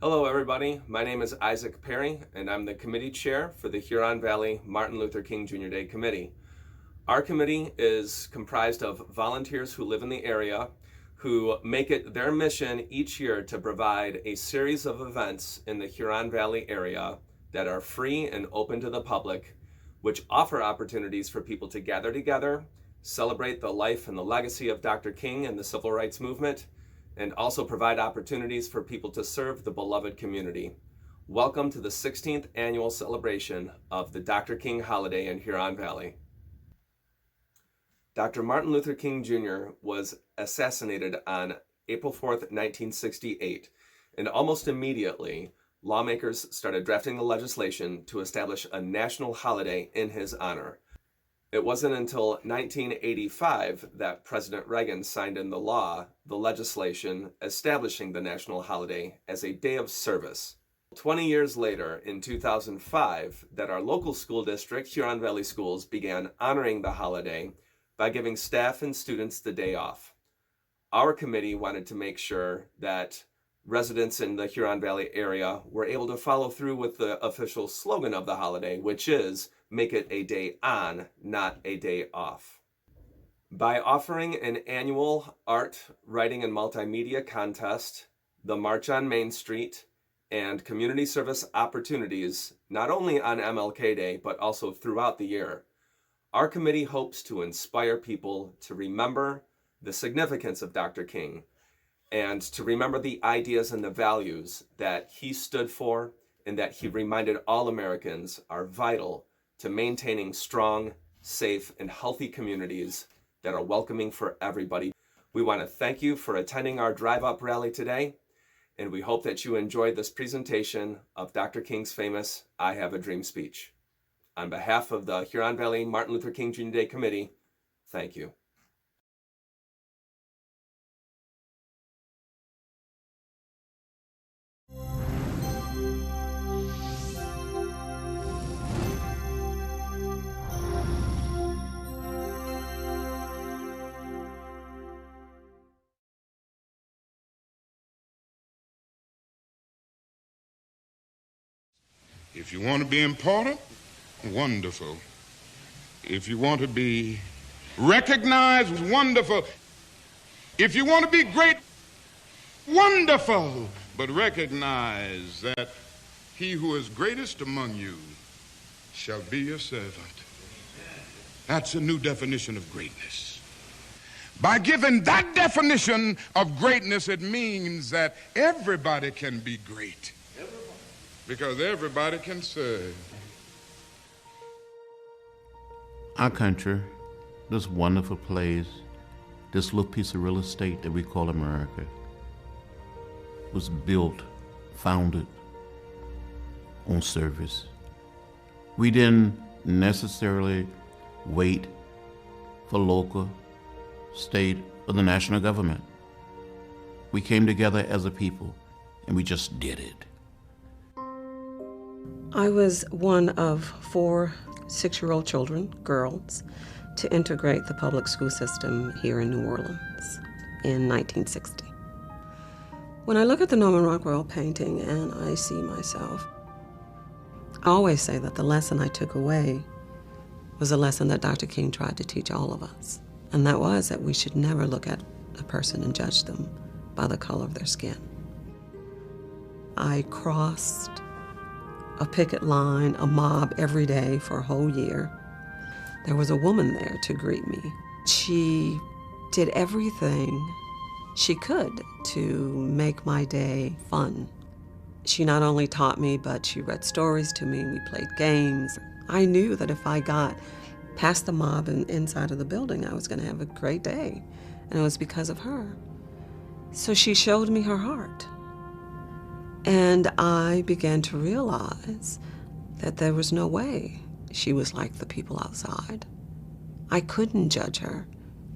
Hello everybody, my name is Isaac Perry and I'm the committee chair for the Huron Valley Martin Luther King Jr. Day Committee. Our committee is comprised of volunteers who live in the area who make it their mission each year to provide a series of events in the Huron Valley area that are free and open to the public, which offer opportunities for people to gather together, celebrate the life and the legacy of Dr. King and the Civil Rights Movement, and also provide opportunities for people to serve the beloved community. Welcome to the 16th annual celebration of the Dr. King holiday in Huron Valley. Dr. Martin Luther King Jr. was assassinated on April 4th, 1968, and almost immediately, lawmakers started drafting the legislation to establish a national holiday in his honor. It wasn't until 1985 that President Reagan signed in the legislation establishing the national holiday as a day of service. 20 years later, in 2005, that our local school district, Huron Valley Schools, began honoring the holiday by giving staff and students the day off. Our committee wanted to make sure that residents in the Huron Valley area were able to follow through with the official slogan of the holiday, which is, make it a day on, not a day off. By offering an annual art, writing, and multimedia contest, the March on Main Street, and community service opportunities, not only on MLK Day, but also throughout the year, our committee hopes to inspire people to remember the significance of Dr. King and to remember the ideas and the values that he stood for and that he reminded all Americans are vital to maintaining strong, safe, and healthy communities that are welcoming for everybody. We want to thank you for attending our drive-up rally today, and we hope that you enjoyed this presentation of Dr. King's famous I Have a Dream speech. On behalf of the Huron Valley Martin Luther King Jr. Day Committee, thank you. If you want to be important, wonderful. If you want to be recognized, wonderful. If you want to be great, wonderful. But recognize that he who is greatest among you shall be your servant. That's a new definition of greatness. By giving that definition of greatness, it means that everybody can be great. Because everybody can serve. Our country, this wonderful place, this little piece of real estate that we call America, was built, founded on service. We didn't necessarily wait for local, state, or the national government. We came together as a people, and we just did it. I was one of 4 6-year-old children, girls, to integrate the public school system here in New Orleans in 1960. When I look at the Norman Rockwell painting and I see myself, I always say that the lesson I took away was a lesson that Dr. King tried to teach all of us, and that was that we should never look at a person and judge them by the color of their skin. I crossed a picket line, a mob every day for a whole year. There was a woman there to greet me. She did everything she could to make my day fun. She not only taught me, but she read stories to me. We played games. I knew that if I got past the mob and inside of the building, I was going to have a great day. And it was because of her. So she showed me her heart. And I began to realize that there was no way she was like the people outside. I couldn't judge her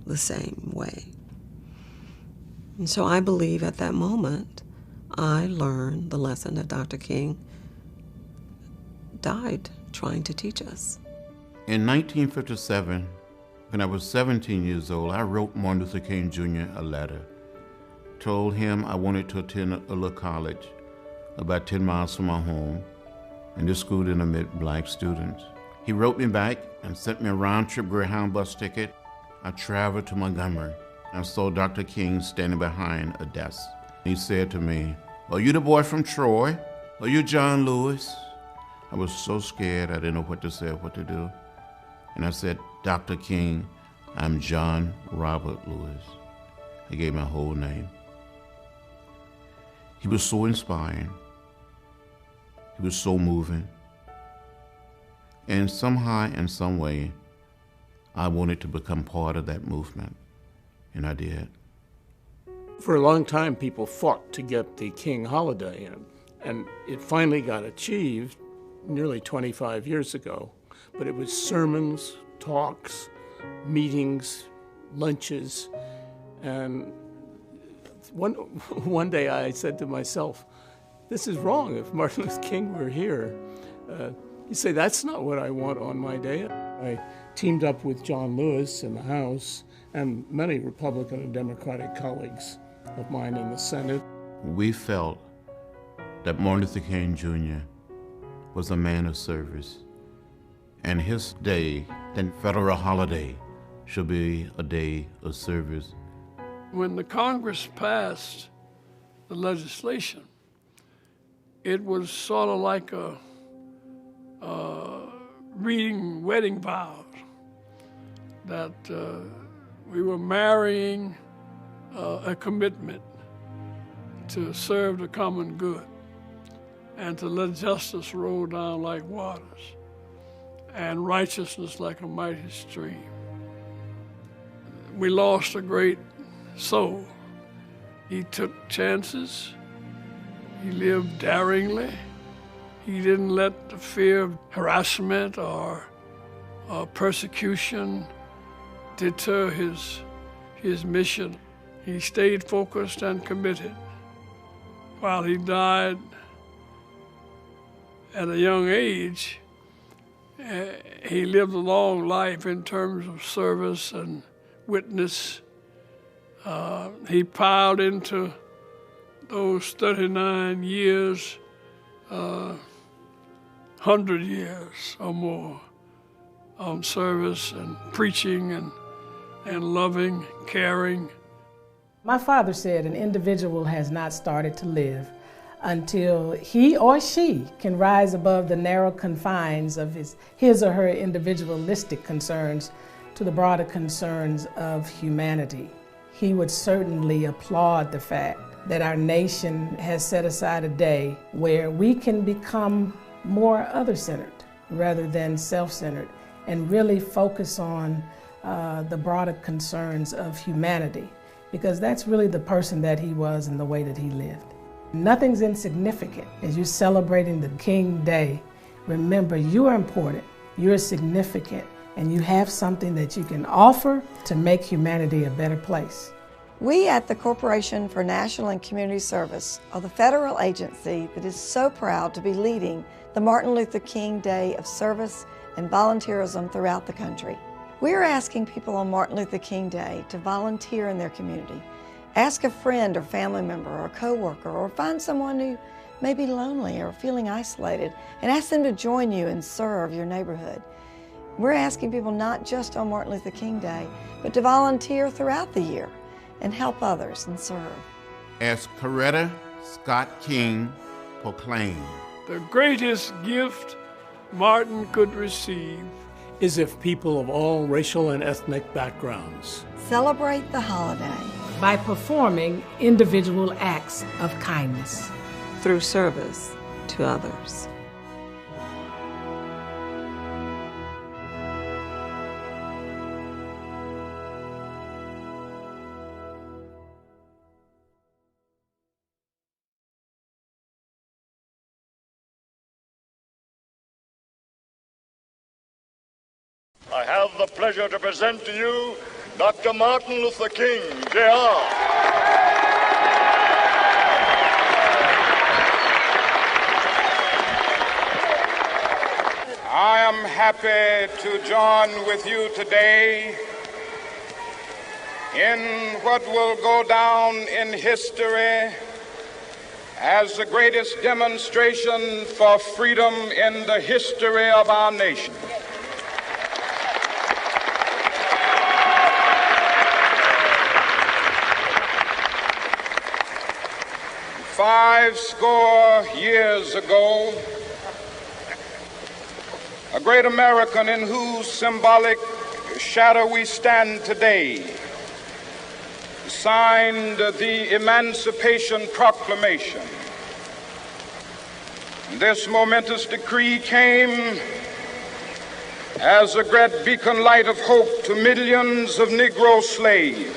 the same way. And so I believe at that moment, I learned the lesson that Dr. King died trying to teach us. In 1957, when I was 17 years old, I wrote Martin Luther King Jr. a letter. Told him I wanted to attend a little college about 10 miles from my home, and this school didn't admit black students. He wrote me back and sent me a round-trip Greyhound bus ticket. I traveled to Montgomery and saw Dr. King standing behind a desk. He said to me, "Are you the boy from Troy? Are you John Lewis?" I was so scared I didn't know what to say or what to do. And I said, "Dr. King, I'm John Robert Lewis." I gave my whole name. He was so inspiring. He was so moving. And somehow, in some way, I wanted to become part of that movement, and I did. For a long time, people fought to get the King holiday in, and it finally got achieved nearly 25 years ago. But it was sermons, talks, meetings, lunches, and one day I said to myself, "This is wrong. If Martin Luther King were here, he'd say, that's not what I want on my day." I teamed up with John Lewis in the House and many Republican and Democratic colleagues of mine in the Senate. We felt that Martin Luther King Jr. was a man of service, and his day, that federal holiday, should be a day of service. When the Congress passed the legislation, it was sort of like reading wedding vows, that we were marrying a commitment to serve the common good and to let justice roll down like waters and righteousness like a mighty stream. We lost a great soul. He took chances. He lived daringly. He didn't let the fear of harassment or persecution deter his mission. He stayed focused and committed. While he died at a young age, he lived a long life in terms of service and witness. He piled into those 39 years, 100 years or more on service and preaching and loving, caring. My father said an individual has not started to live until he or she can rise above the narrow confines of his or her individualistic concerns to the broader concerns of humanity. He would certainly applaud the fact that our nation has set aside a day where we can become more other-centered rather than self-centered and really focus on the broader concerns of humanity, because that's really the person that he was and the way that he lived. Nothing's insignificant. As you're celebrating the King Day, remember you are important, you're significant, and you have something that you can offer to make humanity a better place. We at the Corporation for National and Community Service are the federal agency that is so proud to be leading the Martin Luther King Day of service and volunteerism throughout the country. We are asking people on Martin Luther King Day to volunteer in their community. Ask a friend or family member or coworker, or find someone who may be lonely or feeling isolated and ask them to join you and serve your neighborhood. We're asking people not just on Martin Luther King Day, but to volunteer throughout the year and help others and serve. As Coretta Scott King proclaimed, The greatest gift Martin could receive Is if people of all racial and ethnic backgrounds celebrate the holiday by performing individual acts of kindness through service to others. I have the pleasure to present to you Dr. Martin Luther King, Jr. I am happy to join with you today in what will go down in history as the greatest demonstration for freedom in the history of our nation. Five score years ago, a great American in whose symbolic shadow we stand today signed the Emancipation Proclamation. This momentous decree came as a great beacon light of hope to millions of Negro slaves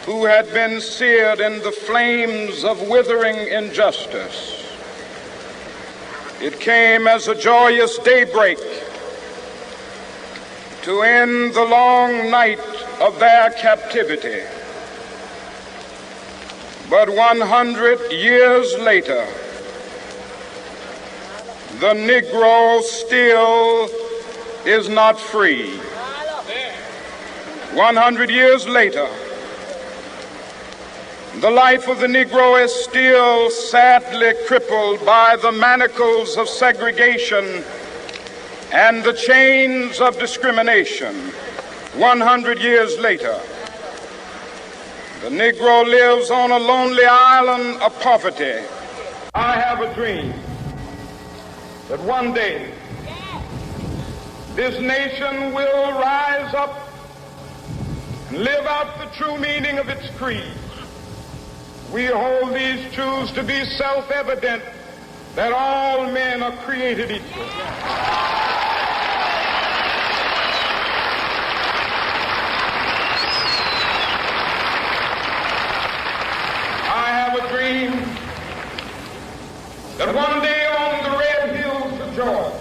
who had been seared in the flames of withering injustice. It came as a joyous daybreak to end the long night of their captivity. But 100 years later, the Negro still is not free. 100 years later, the life of the Negro is still sadly crippled by the manacles of segregation and the chains of discrimination. 100 years later, the Negro lives on a lonely island of poverty. I have a dream that one day this nation will rise up and live out the true meaning of its creed. We hold these truths to be self-evident, that all men are created equal. I have a dream that one day on the red hills of Georgia,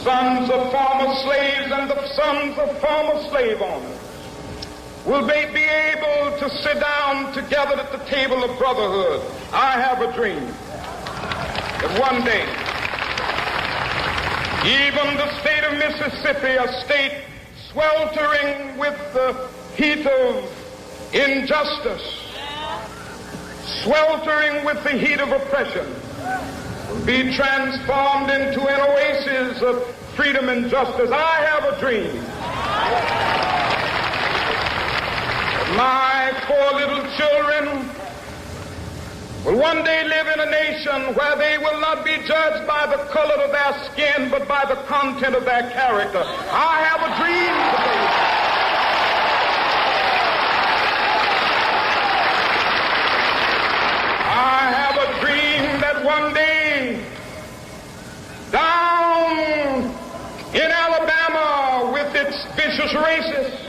sons of former slaves and the sons of former slave owners will they be able to sit down together at the table of brotherhood. I have a dream that one day, even the state of Mississippi, a state sweltering with the heat of injustice, sweltering with the heat of oppression, will be transformed into an oasis of freedom and justice. I have a dream. My poor little children will one day live in a nation where they will not be judged by the color of their skin, but by the content of their character. I have a dream today. I have a dream that one day, down in Alabama, with its vicious racists,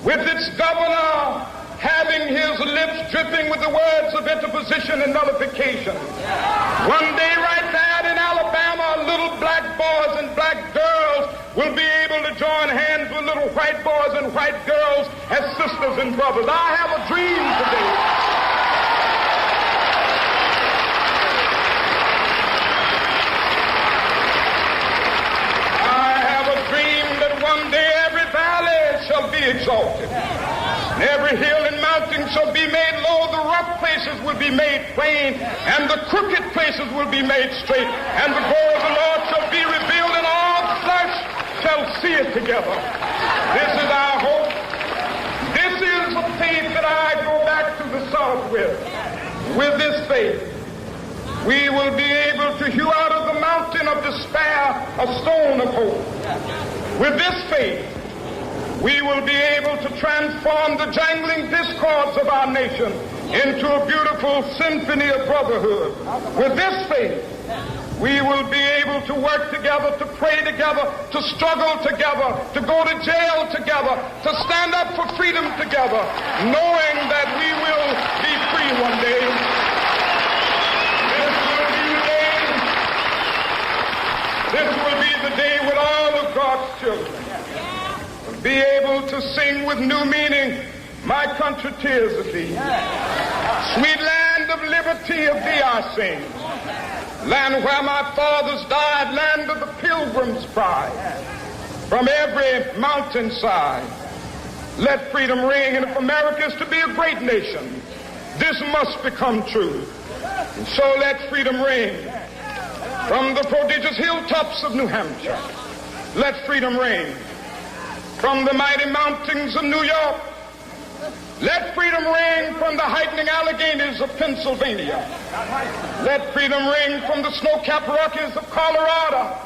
with its governor having his lips dripping with the words of interposition and nullification. One day right there in Alabama, little black boys and black girls will be able to join hands with little white boys and white girls as sisters and brothers. I have a dream today. I have a dream that one day every valley shall be exalted, and every hill and mountain shall be made low. The rough places will be made plain, and the crooked places will be made straight, and the glory of the Lord shall be revealed, and all flesh shall see it together. This is our hope. This is the faith that I go back to the South with. With this faith, we will be able to hew out of the mountain of despair a stone of hope. With this faith, we will be able to transform the jangling discords of our nation into a beautiful symphony of brotherhood. With this faith, we will be able to work together, to pray together, to struggle together, to go to jail together, to stand up for freedom together, knowing that we will be free one day. This will be the day when all of God's children will be able to sing with new meaning, my country, tears of thee. Sweet land of liberty, of thee I sing. Land where my fathers died, land of the pilgrim's pride. From every mountainside, let freedom ring. And if America is to be a great nation, This must become true. And so let freedom reign from the prodigious hilltops of New Hampshire. Let freedom reign from the mighty mountains of New York. Let freedom ring from the heightening Alleghenies of Pennsylvania. Let freedom ring from the snow-capped Rockies of Colorado.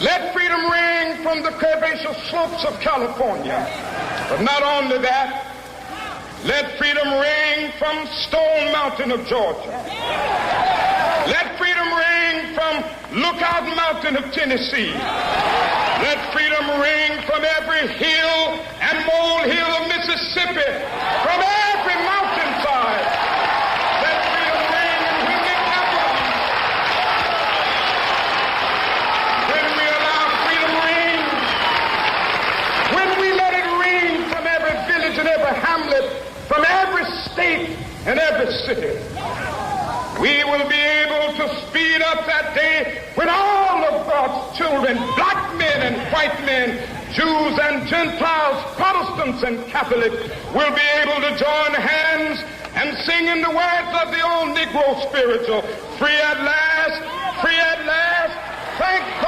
Let freedom ring from the curvaceous slopes of California. But not only that, let freedom ring from Stone Mountain of Georgia. Let freedom ring from Lookout Mountain of Tennessee. Let freedom ring from every hill and molehill of Mississippi, from every mountainside. Let freedom ring in Whitney Capital. When we allow freedom ring, when we let it ring from every village and every hamlet, from every state and every city, we will be able to speed up that day when all of God's children, black men and white men, Jews and Gentiles, Protestants and Catholics, will be able to join hands and sing in the words of the old Negro spiritual, free at last, thank God.